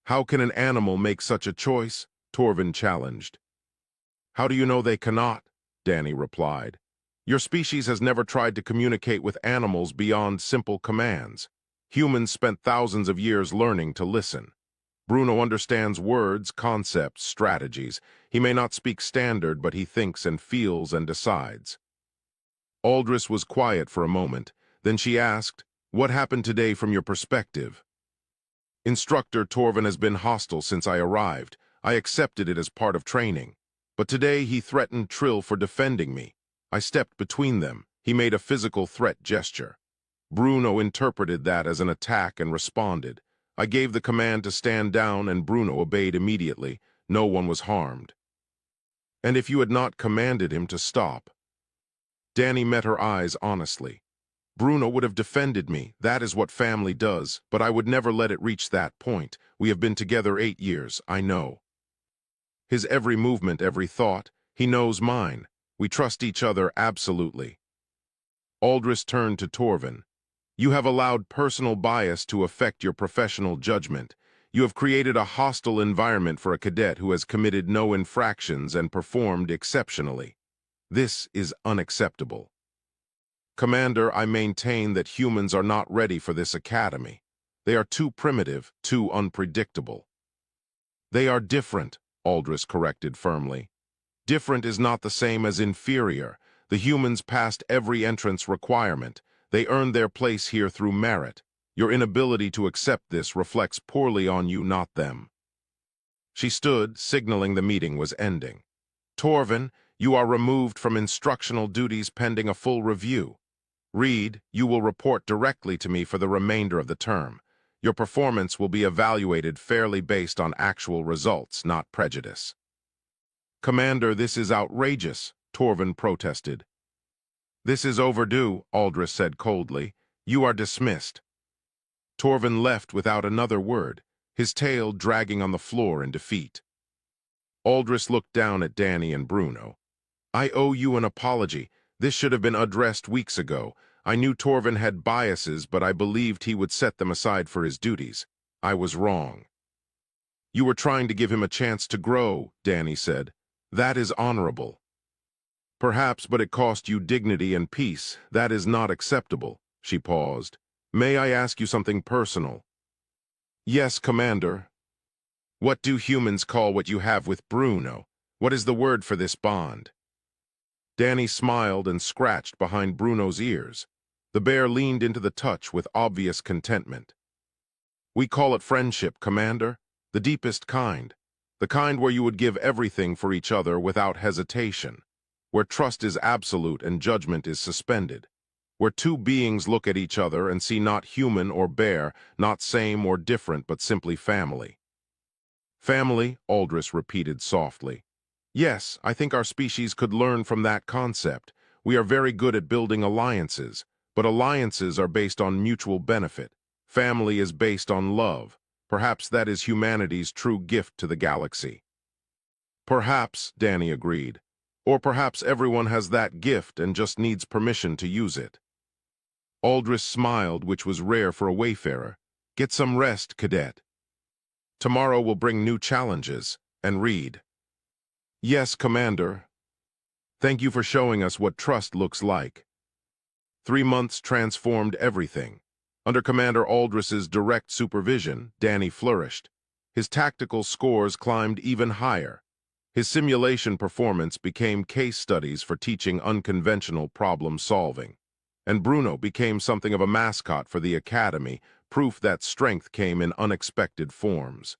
Speaker 1: "How can an animal make such a choice?" Torvin challenged. "How do you know they cannot?" Danny replied. Your species has never tried to communicate with animals beyond simple commands. Humans spent thousands of years learning to listen. Bruno understands words, concepts, strategies. He may not speak standard, but he thinks and feels and decides. Aldris was quiet for a moment. Then she asked, "What happened today from your perspective?" "Instructor Torvin has been hostile since I arrived. I accepted it as part of training. But today he threatened Trill for defending me. I stepped between them. He made a physical threat gesture. Bruno interpreted that as an attack and responded. I gave the command to stand down and Bruno obeyed immediately. No one was harmed." "And if you had not commanded him to stop?" Danny met her eyes honestly. "Bruno would have defended me. That is what family does, but I would never let it reach that point. We have been together 8 years, I know. His every movement, every thought, he knows mine. We trust each other absolutely." Aldris turned to Torvin. "You have allowed personal bias to affect your professional judgment. You have created a hostile environment for a cadet who has committed no infractions and performed exceptionally. This is unacceptable. Commander, I maintain that humans are not ready for this academy. They are too primitive, too unpredictable." "They are different," Aldris corrected firmly. "Different is not the same as inferior. The humans passed every entrance requirement. They earned their place here through merit. Your inability to accept this reflects poorly on you, not them." She stood, signaling the meeting was ending. "Torvin, you are removed from instructional duties pending a full review. Reed, you will report directly to me for the remainder of the term. Your performance will be evaluated fairly based on actual results, not prejudice." "Commander, this is outrageous," Torvin protested. "This is overdue," Aldris said coldly. "You are dismissed." Torvin left without another word, his tail dragging on the floor in defeat. Aldris looked down at Danny and Bruno. "I owe you an apology. This should have been addressed weeks ago. I knew Torvin had biases, but I believed he would set them aside for his duties. I was wrong." "You were trying to give him a chance to grow," Danny said. "That is honorable." "Perhaps, but it cost you dignity and peace. That is not acceptable." She paused. "May I ask you something personal?" "Yes, Commander." "What do humans call what you have with Bruno? What is the word for this bond?" Danny smiled and scratched behind Bruno's ears. The bear leaned into the touch with obvious contentment. "We call it friendship, Commander. The deepest kind. The kind where you would give everything for each other without hesitation. Where trust is absolute and judgment is suspended. Where two beings look at each other and see not human or bear, not same or different, but simply family." "Family," Aldris repeated softly. "Yes, I think our species could learn from that concept. We are very good at building alliances, but alliances are based on mutual benefit. Family is based on love. Perhaps that is humanity's true gift to the galaxy." "Perhaps," Danny agreed. "Or perhaps everyone has that gift and just needs permission to use it." Aldris smiled, which was rare for a wayfarer. "Get some rest, Cadet. Tomorrow will bring new challenges. And read." "Yes, Commander. Thank you for showing us what trust looks like." 3 months transformed everything. Under Commander Aldris's direct supervision, Danny flourished. His tactical scores climbed even higher. His simulation performance became case studies for teaching unconventional problem solving. And Bruno became something of a mascot for the Academy, proof that strength came in unexpected forms.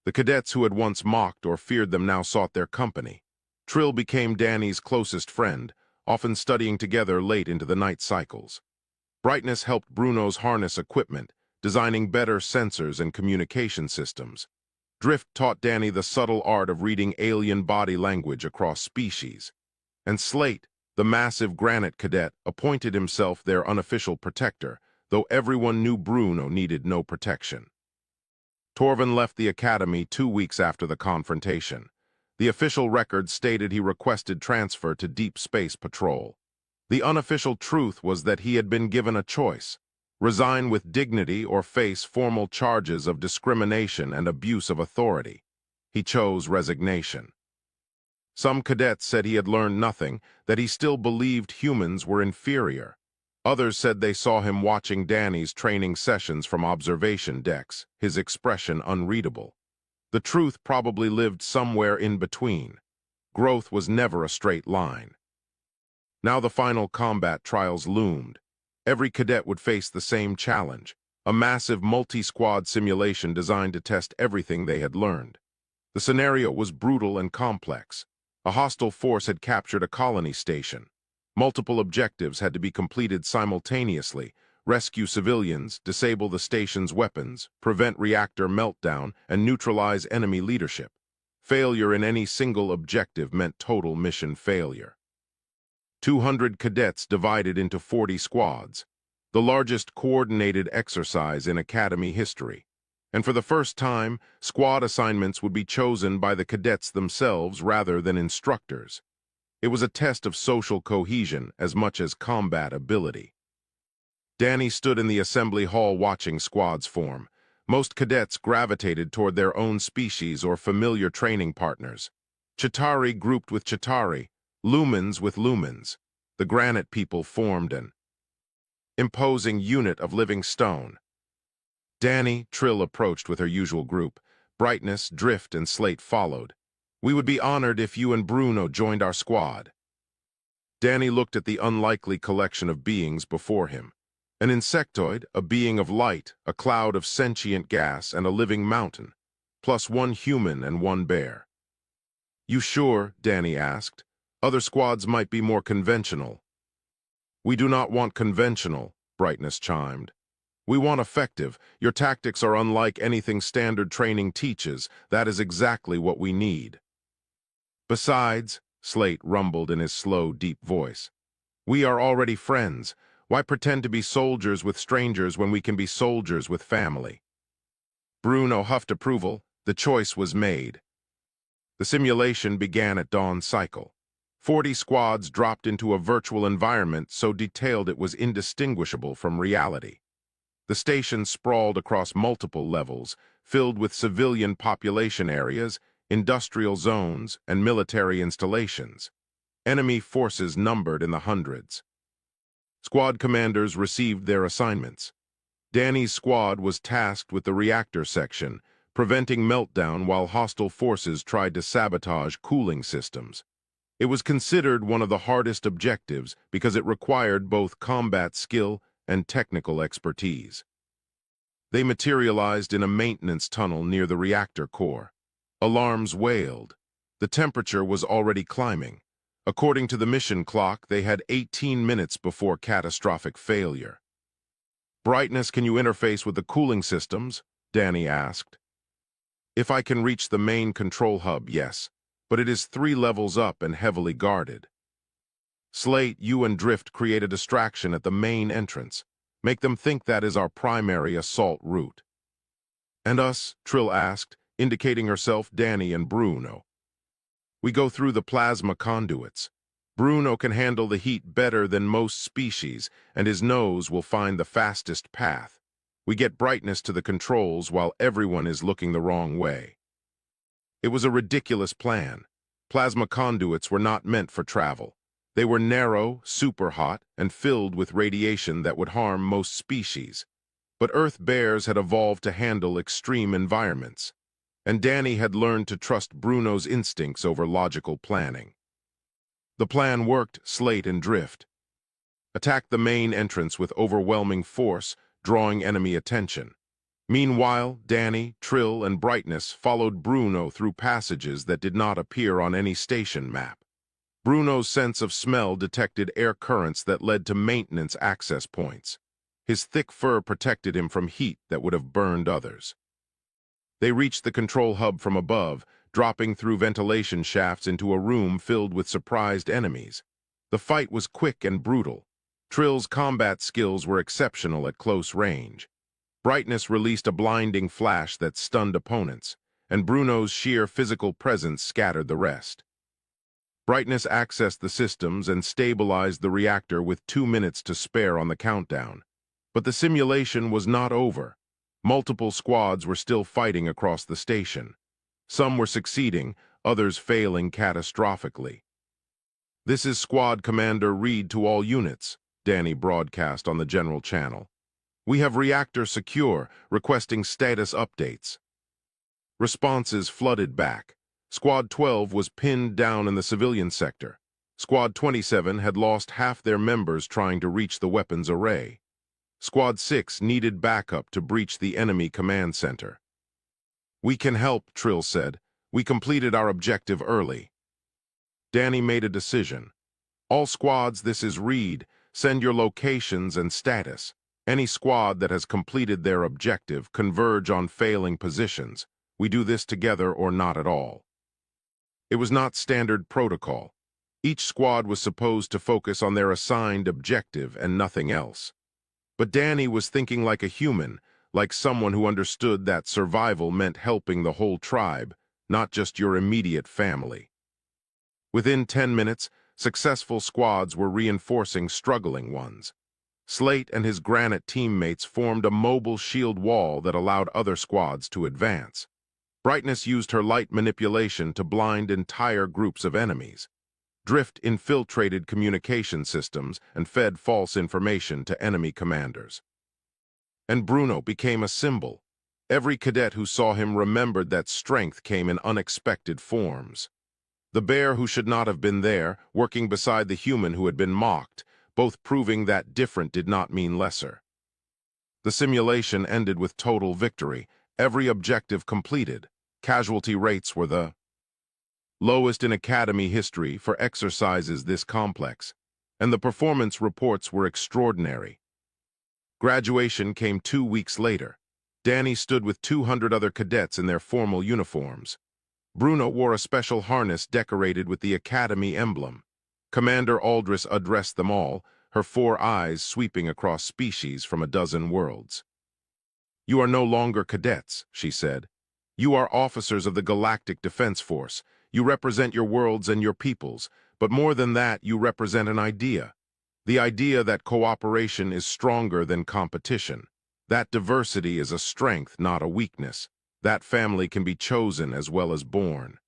Speaker 1: The cadets who had once mocked or feared them now sought their company. Trill became Danny's closest friend, often studying together late into the night cycles. Brightness helped Bruno's harness equipment, designing better sensors and communication systems. Drift taught Danny the subtle art of reading alien body language across species. And Slate, the massive granite cadet, appointed himself their unofficial protector, though everyone knew Bruno needed no protection. Torvin left the academy 2 weeks after the confrontation. The official record stated he requested transfer to Deep Space Patrol. The unofficial truth was that he had been given a choice: resign with dignity or face formal charges of discrimination and abuse of authority. He chose resignation. Some cadets said he had learned nothing, that he still believed humans were inferior. Others said they saw him watching Danny's training sessions from observation decks, his expression unreadable. The truth probably lived somewhere in between. Growth was never a straight line. Now the final combat trials loomed. Every cadet would face the same challenge, a massive multi-squad simulation designed to test everything they had learned. The scenario was brutal and complex. A hostile force had captured a colony station. Multiple objectives had to be completed simultaneously: rescue civilians, disable the station's weapons, prevent reactor meltdown, and neutralize enemy leadership. Failure in any single objective meant total mission failure. 200 cadets divided into 40 squads, the largest coordinated exercise in Academy history. And for the first time, squad assignments would be chosen by the cadets themselves rather than instructors. It was a test of social cohesion as much as combat ability. Danny stood in the assembly hall watching squads form. Most cadets gravitated toward their own species or familiar training partners. Chitauri grouped with Chitauri, lumens with lumens. The granite people formed an imposing unit of living stone. Danny, Trill approached with her usual group. Brightness, Drift, and Slate followed. "We would be honored if you and Bruno joined our squad." Danny looked at the unlikely collection of beings before him. An insectoid, a being of light, a cloud of sentient gas, and a living mountain, plus one human and one bear. "You sure?" Danny asked. "Other squads might be more conventional." "We do not want conventional," Brightness chimed. "We want effective. Your tactics are unlike anything standard training teaches. That is exactly what we need." "Besides," Slate rumbled in his slow, deep voice, "we are already friends. Why pretend to be soldiers with strangers when we can be soldiers with family?" Bruno huffed approval. The choice was made. The simulation began at dawn cycle. 40 squads dropped into a virtual environment so detailed it was indistinguishable from reality. The station sprawled across multiple levels, filled with civilian population areas, industrial zones, and military installations. Enemy forces numbered in the hundreds. Squad commanders received their assignments. Danny's squad was tasked with the reactor section, preventing meltdown while hostile forces tried to sabotage cooling systems. It was considered one of the hardest objectives because it required both combat skill and technical expertise. They materialized in a maintenance tunnel near the reactor core. Alarms wailed. The temperature was already climbing. According to the mission clock, they had 18 minutes before catastrophic failure. "Brightness, can you interface with the cooling systems?" Danny asked. "If I can reach the main control hub, yes, but it is 3 levels up and heavily guarded." "Slate, you and Drift create a distraction at the main entrance. Make them think that is our primary assault route." "And us?" Trill asked, indicating herself, Danny, and Bruno. "We go through the plasma conduits. Bruno can handle the heat better than most species, and his nose will find the fastest path. We get Brightness to the controls while everyone is looking the wrong way." It was a ridiculous plan. Plasma conduits were not meant for travel. They were narrow, super hot, and filled with radiation that would harm most species. But Earth bears had evolved to handle extreme environments, and Danny had learned to trust Bruno's instincts over logical planning. The plan worked. Slate and Drift attacked the main entrance with overwhelming force, drawing enemy attention. Meanwhile, Danny, Trill, and Brightness followed Bruno through passages that did not appear on any station map. Bruno's sense of smell detected air currents that led to maintenance access points. His thick fur protected him from heat that would have burned others. They reached the control hub from above, dropping through ventilation shafts into a room filled with surprised enemies. The fight was quick and brutal. Trill's combat skills were exceptional at close range. Brightness released a blinding flash that stunned opponents, and Bruno's sheer physical presence scattered the rest. Brightness accessed the systems and stabilized the reactor with 2 minutes to spare on the countdown. But the simulation was not over. Multiple squads were still fighting across the station. Some were succeeding, others failing catastrophically. "This is Squad Commander Reed to all units," Danny broadcast on the general channel. "We have reactor secure, requesting status updates." Responses flooded back. Squad 12 was pinned down in the civilian sector. Squad 27 had lost half their members trying to reach the weapons array. Squad 6 needed backup to breach the enemy command center. "We can help," Trill said. "We completed our objective early." Danny made a decision. "All squads, this is Reed. Send your locations and status. Any squad that has completed their objective, converge on failing positions. We do this together or not at all." It was not standard protocol. Each squad was supposed to focus on their assigned objective and nothing else. But Danny was thinking like a human, like someone who understood that survival meant helping the whole tribe, not just your immediate family. Within 10 minutes, successful squads were reinforcing struggling ones. Slate and his granite teammates formed a mobile shield wall that allowed other squads to advance. Brightness used her light manipulation to blind entire groups of enemies. Drift infiltrated communication systems and fed false information to enemy commanders. And Bruno became a symbol. Every cadet who saw him remembered that strength came in unexpected forms. The bear who should not have been there, working beside the human who had been mocked, both proving that different did not mean lesser. The simulation ended with total victory, every objective completed. Casualty rates were the lowest in Academy history for exercises this complex, and the performance reports were extraordinary. Graduation came 2 weeks later. Danny stood with 200 other cadets in their formal uniforms. Bruno wore a special harness decorated with the Academy emblem. Commander Aldris addressed them all, her 4 eyes sweeping across species from a dozen worlds. "You are no longer cadets," she said. "You are officers of the Galactic Defense Force. You represent your worlds and your peoples, but more than that, you represent an idea. The idea that cooperation is stronger than competition. That diversity is a strength, not a weakness. That family can be chosen as well as born."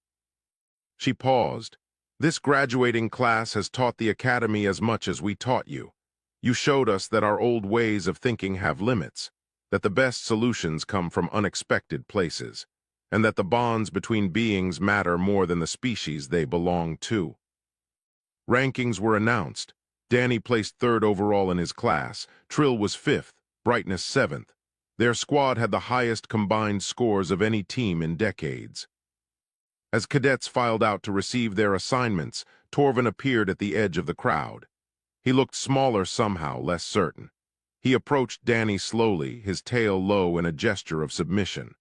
Speaker 1: She paused. "This graduating class has taught the Academy as much as we taught you. You showed us that our old ways of thinking have limits, that the best solutions come from unexpected places, and that the bonds between beings matter more than the species they belong to." Rankings were announced. Danny placed 3rd overall in his class. Trill was 5th, Brightness 7th. Their squad had the highest combined scores of any team in decades. As cadets filed out to receive their assignments, Torvin appeared at the edge of the crowd. He looked smaller somehow, less certain. He approached Danny slowly, his tail low in a gesture of submission.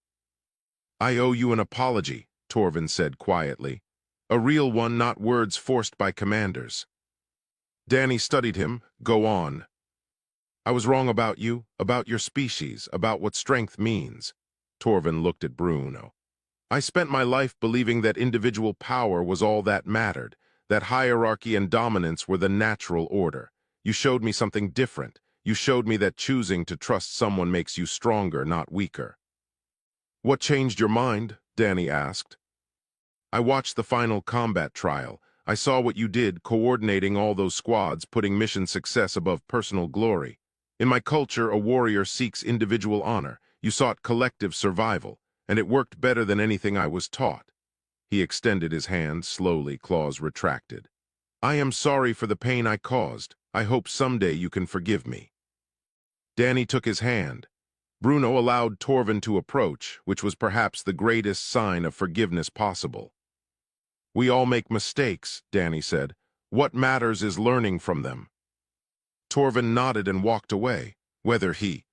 Speaker 1: "I owe you an apology," Torvin said quietly. "A real one, not words forced by commanders." Danny studied him. "Go on." "I was wrong about you, about your species, about what strength means." Torvin looked at Bruno. "I spent my life believing that individual power was all that mattered, that hierarchy and dominance were the natural order. You showed me something different. You showed me that choosing to trust someone makes you stronger, not weaker." "What changed your mind?" Danny asked. "I watched the final combat trial. I saw what you did, coordinating all those squads, putting mission success above personal glory. In my culture, a warrior seeks individual honor. You sought collective survival, and it worked better than anything I was taught." He extended his hand, slowly, claws retracted. "I am sorry for the pain I caused. I hope someday you can forgive me." Danny took his hand. Bruno allowed Torvin to approach, which was perhaps the greatest sign of forgiveness possible. "We all make mistakes," Danny said. "What matters is learning from them." Torvin nodded and walked away. Whether he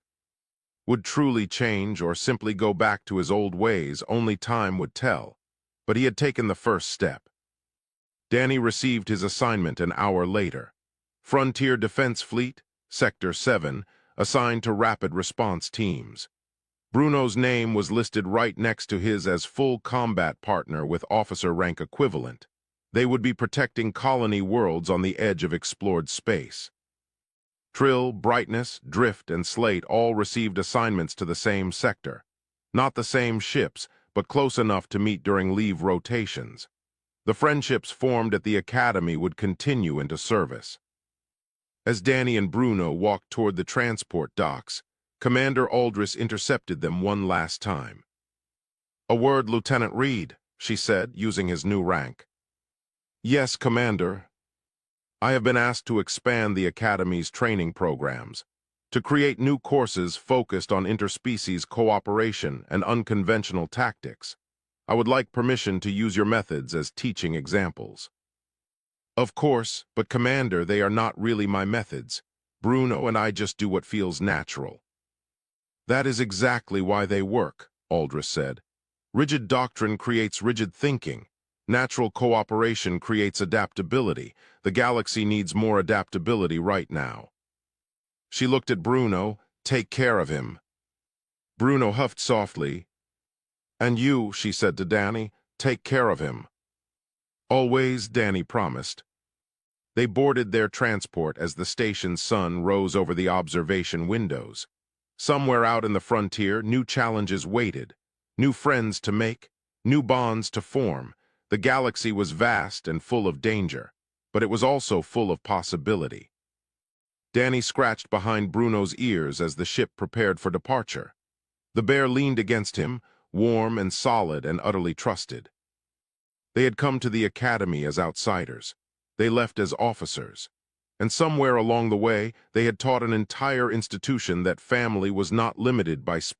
Speaker 1: would truly change or simply go back to his old ways, only time would tell. But he had taken the first step. Danny received his assignment an hour later. Frontier Defense Fleet, Sector 7, assigned to rapid response teams. Bruno's name was listed right next to his as full combat partner with officer rank equivalent. They would be protecting colony worlds on the edge of explored space. Trill, Brightness, Drift, and Slate all received assignments to the same sector. Not the same ships, but close enough to meet during leave rotations. The friendships formed at the academy would continue into service. As Danny and Bruno walked toward the transport docks, Commander Aldris intercepted them one last time. "A word, Lieutenant Reed," she said, using his new rank. "Yes, Commander. I have been asked to expand the Academy's training programs, to create new courses focused on interspecies cooperation and unconventional tactics. I would like permission to use your methods as teaching examples." "Of course, but Commander, they are not really my methods. Bruno and I just do what feels natural." "That is exactly why they work," Aldris said. "Rigid doctrine creates rigid thinking. Natural cooperation creates adaptability. The galaxy needs more adaptability right now." She looked at Bruno. "Take care of him." Bruno huffed softly. "And you," she said to Danny, "take care of him." "Always," Danny promised. They boarded their transport as the station's sun rose over the observation windows. Somewhere out in the frontier, new challenges waited, new friends to make, new bonds to form. The galaxy was vast and full of danger, but it was also full of possibility. Danny scratched behind Bruno's ears as the ship prepared for departure. The bear leaned against him, warm and solid and utterly trusted. They had come to the academy as outsiders. They left as officers. And somewhere along the way, they had taught an entire institution that family was not limited by species.